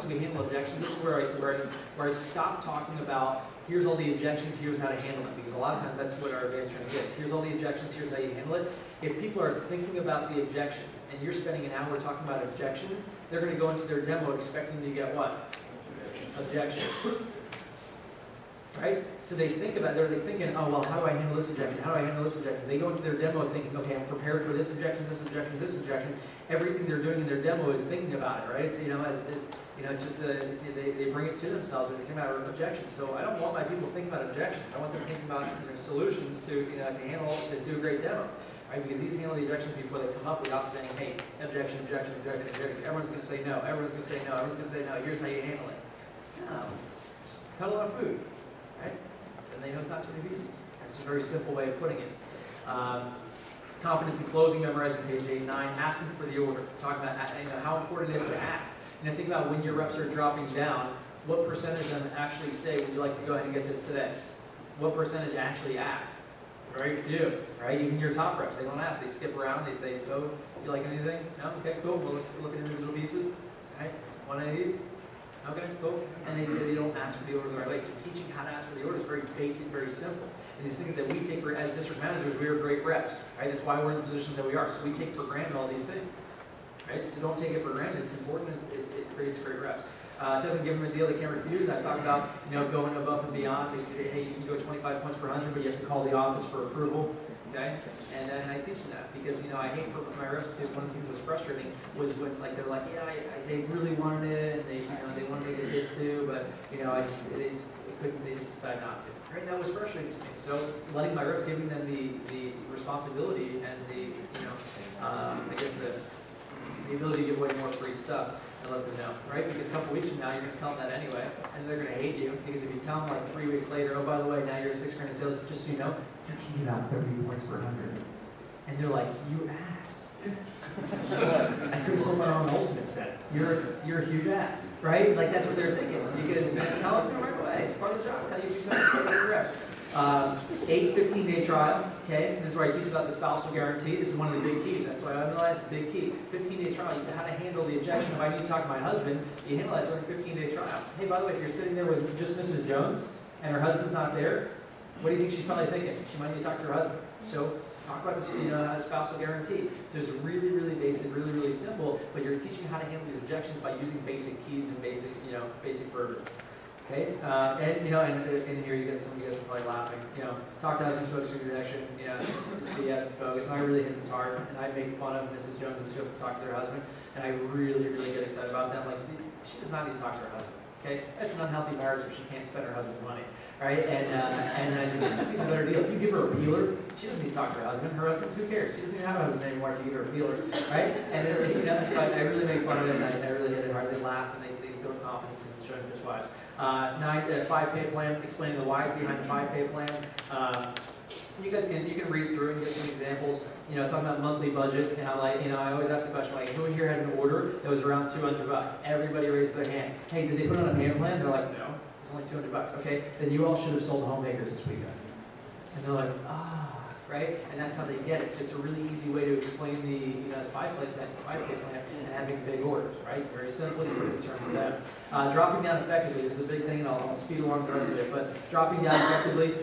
we handle objections, this is where I stop talking about here's all the objections, here's how to handle them, because a lot of times that's what our advanced training is. Here's all the objections, here's how you handle it. If people are thinking about the objections and you're spending an hour talking about objections, they're going to go into their demo expecting to get what? Objections. Right? So they think about, they're thinking, oh, well, how do I handle this objection? How do I handle this objection? They go into their demo thinking, okay, I'm prepared for this objection, this objection, this objection. Everything they're doing in their demo is thinking about it, right? So, it's just they bring it to themselves when they think about objections. So I don't want my people thinking about objections. I want them thinking about solutions to do a great demo, right? Because these handle the objections before they come up without saying, hey, objection, objection, objection, objection. Everyone's going to say no. Everyone's going to say no. Everyone's going to say no. Here's how you handle it. No, just cut a lot of food. Right? And they know it's not too many pieces. That's a very simple way of putting it. Confidence in closing, memorizing page 8 and 9, asking for the order. Talking about how important it is to ask. Think about when your reps are dropping down, what percentage of them actually say, would you like to go ahead and get this today? What percentage actually ask? Very few, right? Even your top reps, they don't ask. They skip around, they say, oh, do you like anything? No? Okay, cool. Well, let's look at individual pieces. Right? Want any of these? Okay, cool. And they don't ask for the order the right way. So teaching how to ask for the order is very basic, very simple. And these things that we take for, as district managers, we are great reps, right? That's why we're in the positions that we are. So we take for granted all these things, right? So don't take it for granted. It's important. It creates great reps. 7, give them a deal they can't refuse. I talk about, going above and beyond. Hey, you can go 25 points per 100, but you have to call the office for approval. Okay, and I teach them that because I hate for my reps to. One of the things that was frustrating was when they're like, yeah, they really wanted it, and they wanted to get this too, but they just decided not to. Right, and that was frustrating to me. So letting my reps, giving them the responsibility and the ability to give away more free stuff and let them know, right? Because a couple weeks from now, you're going to tell them that anyway, and they're going to hate you because if you tell them 3 weeks later, oh, by the way, now you're at 6 grand in sales, just so you know, you can get out 30 points per 100. And they're like, you ass. I could have sold my own ultimate set. You're a huge ass, right? That's what they're thinking. Because tell it to them right away. It's part of the job. It's how you become a reps. 8 15-day trial. Okay, this is where I teach about the spousal guarantee. This is one of the big keys. That's why I know that's a big key. 15-day trial. You know how to handle the objection. If I need to talk to my husband, you handle that during 15-day trial. Hey, by the way, if you're sitting there with just Mrs. Jones and her husband's not there, what do you think she's probably thinking? She might need to talk to her husband. So talk about this, spousal guarantee. So it's really, really basic, really, really simple. But you're teaching how to handle these objections by using basic keys and basic verbiage. Okay, and in here some of you guys are probably laughing. Talk to husband, spoke to rejection. It's BS, it's bogus. And I really hit this hard, and I make fun of Mrs. Jones as she goes to talk to their husband, and I really, really get excited about that. She does not need to talk to her husband. Okay, that's an unhealthy marriage if she can't spend her husband's money, right? And I said she just needs a better deal. If you give her a peeler, she doesn't need to talk to her husband. Her husband, who cares? She doesn't even have a husband anymore if you give her a peeler, right? And so I really make fun of it, and I really hit it hard. They laugh and they build confidence and show them just watch. 5-pay plan, explaining the whys behind the 5-pay plan. You can read through and get some examples. Talking about monthly budget, and I always ask the question, who in here had an order that was around $200? Everybody raised their hand. Hey, did they put on a payment plan? They're like, no, it was only $200. Okay, then you all should have sold homemakers this weekend. And they're like, right? And that's how they get it. So it's a really easy way to explain the 5-pay plan and having big orders, right? It's very simple. You put it in terms of that. Dropping down effectively. This is a big thing, and I'll speed along the rest of it. But dropping down effectively,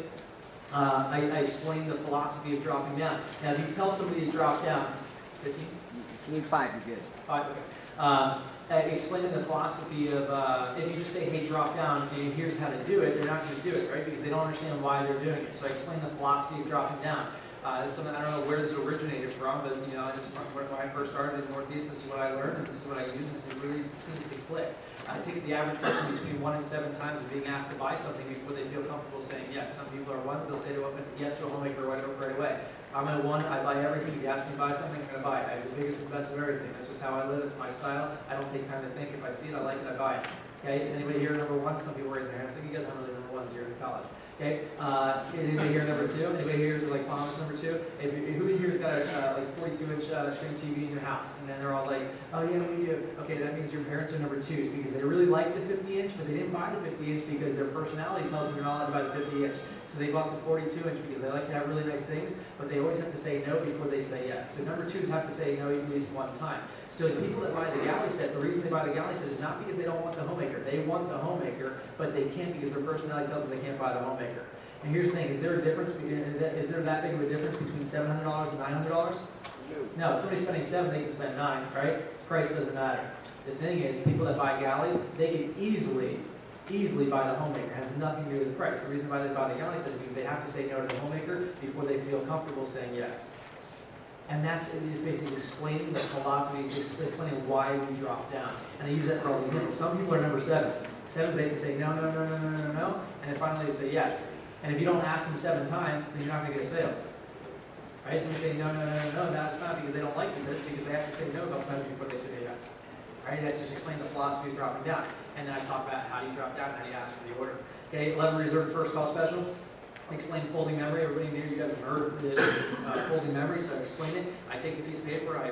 I explain the philosophy of dropping down. Now, if you tell somebody to drop down, 15? If you need 5, you're good. 5, okay. Explaining the philosophy of, if you just say, hey, drop down, and here's how to do it, they're not going to do it, right? Because they don't understand why they're doing it. So I explain the philosophy of dropping down. This is something, I don't know where this originated from, but this is when I first started in Northeast, this is what I learned, and this is what I use, and it really seems to click. It takes the average person between 1 and 7 times of being asked to buy something before they feel comfortable saying yes. Some people are ones, they'll say yes to a homemaker right away. I'm at 1, I buy everything. If you ask me to buy something, I'm going to buy it. I have the biggest and best of everything. That's just how I live, it's my style. I don't take time to think. If I see it, I like it, I buy it. Okay, is anybody here number 1? Some people raise their hands. You guys aren't really number 1s, you're in college. Okay, anybody here number 2? Anybody here is mom's number 2? Who here's got a 42-inch screen TV in your house? And then they're all like, oh yeah, we do. Okay, that means your parents are number 2s because they really like the 50-inch, but they didn't buy the 50-inch because their personality tells them you're not allowed to buy the 50-inch. So they bought the 42-inch because they like to have really nice things, but they always have to say no before they say yes. So number 2s have to say no at least one time. So the people that buy the galley set, the reason they buy the galley set is not because they don't want the homemaker. They want the homemaker, but they can't because their personality tells them they can't buy the homemaker. And here's the thing, is there a difference, is there that big of a difference between $700 and $900? No, if somebody's spending 7, they can spend 9, right? Price doesn't matter. The thing is, people that buy galleys, they can easily buy the homemaker. It has nothing to do with the price. The reason why they buy the galley set is because they have to say no to the homemaker before they feel comfortable saying yes. And that's basically explaining the philosophy, just explaining why we drop down. And I use that for all the examples. Some people are number 7s. 7s, they have to say no, no, no, no, no, no, no, and then finally they say yes. And if you don't ask them 7 times, then you're not going to get a sale. Right? So you say no, no, no, no, no, that's not because they don't like the set, it's because they have to say no a couple times before they say yes. Right? That's just explaining the philosophy of dropping down. And then I talk about how do you drop down, how do you ask for the order. Okay, 11 reserved first call special. Explain folding memory. Everybody here, you guys have heard the folding memory, so I explain it. I take the piece of paper, I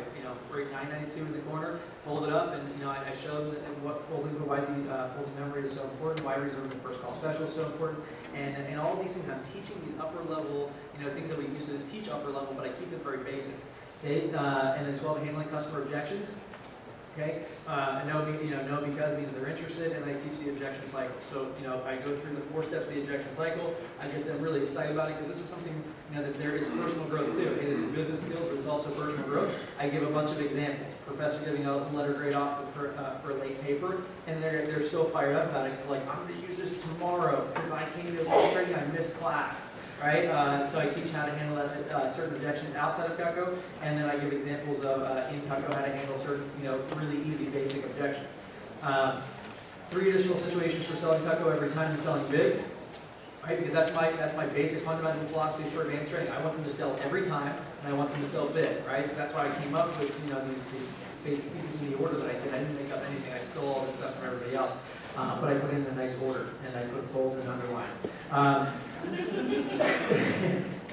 write 992 in the corner, fold it up, and I show them what why the folding memory is so important, why reserving the first call special is so important, and all these things. I'm teaching these upper level, things that we used to teach upper level, but I keep it very basic. Okay, and then 12, handling customer objections. Okay, no because means they're interested, and I teach the objection cycle. So, I go through the 4 steps of the objection cycle. I get them really excited about it because this is something, that there is personal growth too. Okay, this is business skills, but it's also personal growth. I give a bunch of examples. Professor giving a letter grade off for a late paper, and they're so fired up about it. It's like, I'm going to use this tomorrow because I came to training, I missed class. Right, so I teach how to handle that, certain objections outside of Cutco, and then I give examples of in Cutco how to handle certain, really easy basic objections. 3 additional situations for selling Cutco every time and selling big, right? Because that's my basic fundamental philosophy for advanced training. I want them to sell every time, and I want them to sell big, right? So that's why I came up with these basic pieces in the order that I did. I didn't make up anything. I stole all this stuff from everybody else, but I put it in a nice order, and I put bold and underline.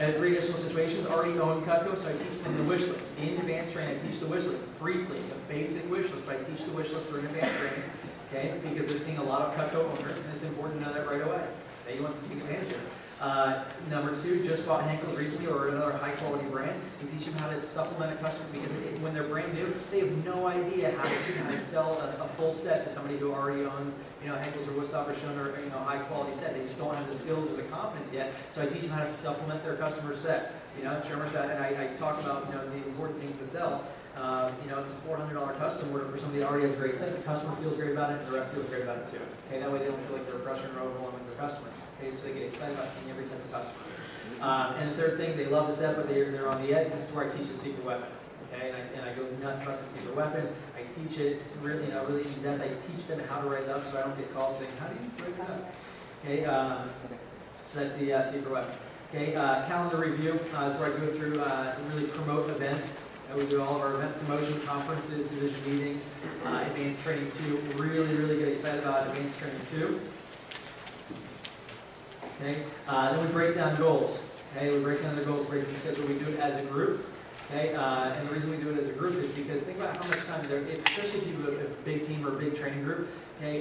And 3 additional situations, already own Cutco, so I teach them the wish list. In advanced training, I teach the wish list briefly. It's a basic wish list, but I teach the wish list during advanced training, okay? Because they're seeing a lot of Cutco owners, and it's important to know that right away. They want to take advantage of it. Number 2, just bought Henkel's recently, or another high quality brand. We teach them how to supplement a customer because when they're brand new, they have no idea how to sell a full set to somebody who already owns, Henkel's or Woodstock or Schoner, high quality set. They just don't have the skills or the confidence yet. So I teach them how to supplement their customer set. And I talk about the important things to sell. It's a $400 custom order for somebody that already has a great set. The customer feels great about it, and the rep feels great about it too. Okay, that way they don't feel like they're pressuring or overwhelming their customers. Okay, so they get excited about seeing every type of customer. And the third thing, they love the set, but they're on the edge. This is where I teach the secret weapon. Okay, and I go nuts about the secret weapon. I teach it really, really in depth. I teach them how to write it up, so I don't get calls saying, "How do you write it up?" Okay, so that's the secret weapon. Okay, calendar review is where I go through really promote events. We do all of our event promotion, conferences, division meetings, advanced training 2. Really get excited about advanced training 2. Okay, then we break down goals. Okay, we break down the goals, break down the schedule. We do it as a group. Okay, and the reason we do it as a group is because think about how much time there, especially if you have a big team or a big training group. Okay,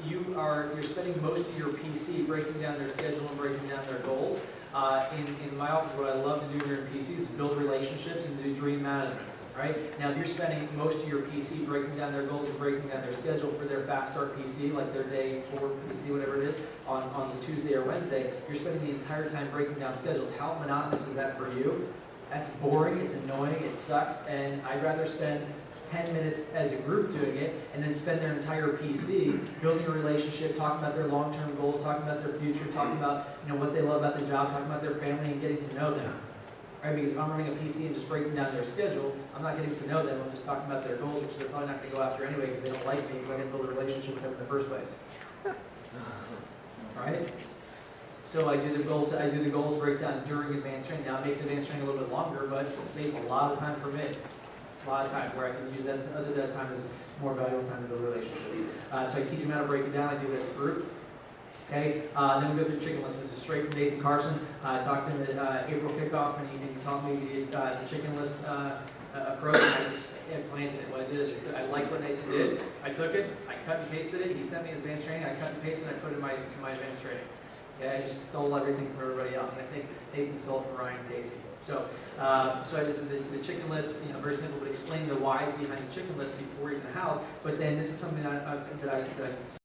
you're spending most of your PC breaking down their schedule and breaking down their goals. In my office, what I love to do during PC is build relationships and do dream management. Right? Now, if you're spending most of your PC breaking down their goals and breaking down their schedule for their fast start PC, like their day 4 PC, whatever it is, on the Tuesday or Wednesday, you're spending the entire time breaking down schedules. How monotonous is that for you? That's boring, it's annoying, it sucks, and I'd rather spend 10 minutes as a group doing it and then spend their entire PC building a relationship, talking about their long-term goals, talking about their future, talking about what they love about the job, talking about their family, and getting to know them. Right? Because if I'm running a PC and just breaking down their schedule, I'm not getting to know them. I'm just talking about their goals, which they're probably not going to go after anyway because they don't like me because I didn't build a relationship with them in the first place. Right? So I do the goals breakdown during advanced training. Now it makes advanced training a little bit longer, but it saves a lot of time for me. A lot of time where I can use that time as more valuable time to build a relationship. So I teach them how to break it down. I do it as a group. Okay, then we go through chicken list. This is straight from Nathan Carson. I talked to him at April kickoff, and he taught me the chicken list approach. And I just implemented it. What I did is I liked what Nathan did. I took it, I cut and pasted it. He sent me his advanced training. I cut and pasted it, and I put it in my advanced training. Okay, I just stole everything from everybody else, and I think Nathan stole it from Ryan Casey. So, so this is the chicken list. You know, very simple, but explain the whys behind the chicken list before even the hows. But then this is something that I